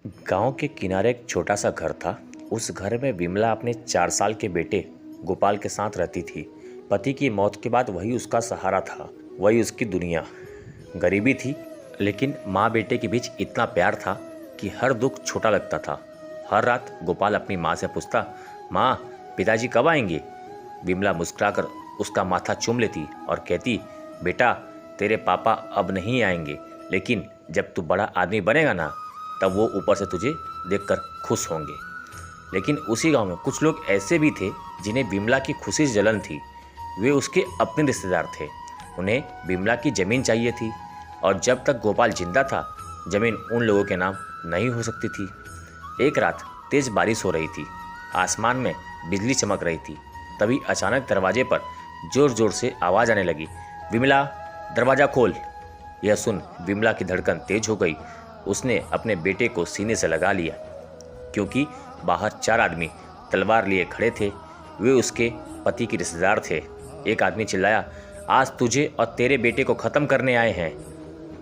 गांव के किनारे एक छोटा सा घर था। उस घर में विमला अपने 4 साल के बेटे गोपाल के साथ रहती थी। पति की मौत के बाद वही उसका सहारा था, वही उसकी दुनिया। गरीबी थी, लेकिन माँ बेटे के बीच इतना प्यार था कि हर दुख छोटा लगता था। हर रात गोपाल अपनी माँ से पूछता, माँ पिताजी कब आएंगे? विमला मुस्कुराकर उसका माथा चूम लेती और कहती, बेटा तेरे पापा अब नहीं आएंगे, लेकिन जब तू बड़ा आदमी बनेगा ना, तब वो ऊपर से तुझे देखकर खुश होंगे। लेकिन उसी गांव में कुछ लोग ऐसे भी थे जिन्हें विमला की खुशी से जलन थी। वे उसके अपने रिश्तेदार थे। उन्हें विमला की ज़मीन चाहिए थी, और जब तक गोपाल जिंदा था ज़मीन उन लोगों के नाम नहीं हो सकती थी। एक रात तेज़ बारिश हो रही थी, आसमान में बिजली चमक रही थी। तभी अचानक दरवाजे पर ज़ोर ज़ोर से आवाज़ आने लगी, विमला दरवाज़ा खोल। यह सुन विमला की धड़कन तेज हो गई। उसने अपने बेटे को सीने से लगा लिया, क्योंकि बाहर 4 आदमी तलवार लिए खड़े थे। वे उसके पति के रिश्तेदार थे। एक आदमी चिल्लाया, आज तुझे और तेरे बेटे को ख़त्म करने आए हैं।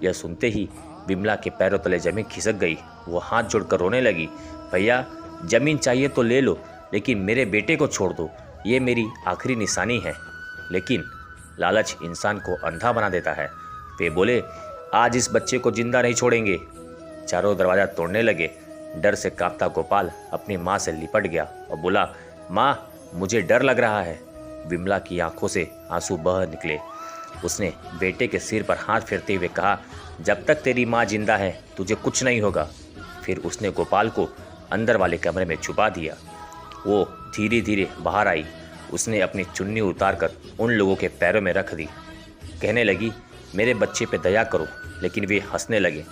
यह सुनते ही विमला के पैरों तले ज़मीन खिसक गई। वो हाथ जोड़कर रोने लगी, भैया ज़मीन चाहिए तो ले लो, लेकिन मेरे बेटे को छोड़ दो, ये मेरी आखिरी निशानी है। लेकिन लालच इंसान को अंधा बना देता है। वे बोले, आज इस बच्चे को जिंदा नहीं छोड़ेंगे। चारों दरवाज़ा तोड़ने लगे। डर से कांपता गोपाल अपनी माँ से लिपट गया और बोला, माँ मुझे डर लग रहा है। विमला की आंखों से आंसू बह निकले। उसने बेटे के सिर पर हाथ फेरते हुए कहा, जब तक तेरी माँ जिंदा है तुझे कुछ नहीं होगा। फिर उसने गोपाल को अंदर वाले कमरे में छुपा दिया। वो धीरे धीरे बाहर आई। उसने अपनी चुन्नी उतारकर उन लोगों के पैरों में रख दी। कहने लगी, मेरे बच्चे पे दया करो। लेकिन वे हंसने लगे।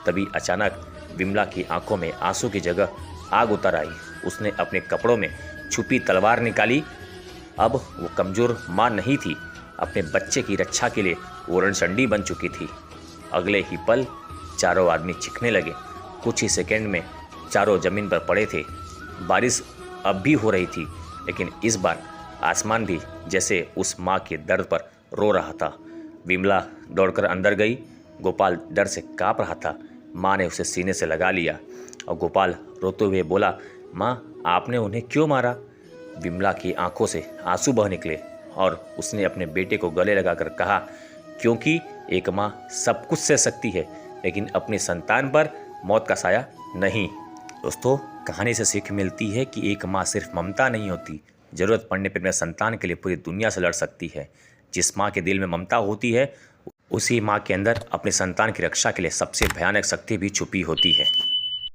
तभी अचानक विमला की आंखों में आंसू की जगह आग उतर आई। उसने अपने कपड़ों में छुपी तलवार निकाली। अब वो कमज़ोर माँ नहीं थी, अपने बच्चे की रक्षा के लिए वो रणचंडी बन चुकी थी। अगले ही पल चारों आदमी चीखने लगे। कुछ ही सेकंड में चारों जमीन पर पड़े थे। बारिश अब भी हो रही थी, लेकिन इस बार आसमान भी जैसे उस माँ के दर्द पर रो रहा था। विमला दौड़कर अंदर गई। गोपाल डर से काँप रहा था। माँ ने उसे सीने से लगा लिया और गोपाल रोते हुए बोला, माँ आपने उन्हें क्यों मारा? विमला की आंखों से आंसू बह निकले और उसने अपने बेटे को गले लगाकर कहा, क्योंकि एक माँ सब कुछ सह सकती है, लेकिन अपनी संतान पर मौत का साया नहीं। दोस्तों, कहानी से सीख मिलती है कि एक माँ सिर्फ ममता नहीं होती, ज़रूरत पड़ने पर अपने संतान के लिए पूरी दुनिया से लड़ सकती है। जिस माँ के दिल में ममता होती है, उसी माँ के अंदर अपने संतान की रक्षा के लिए सबसे भयानक शक्ति भी छुपी होती है।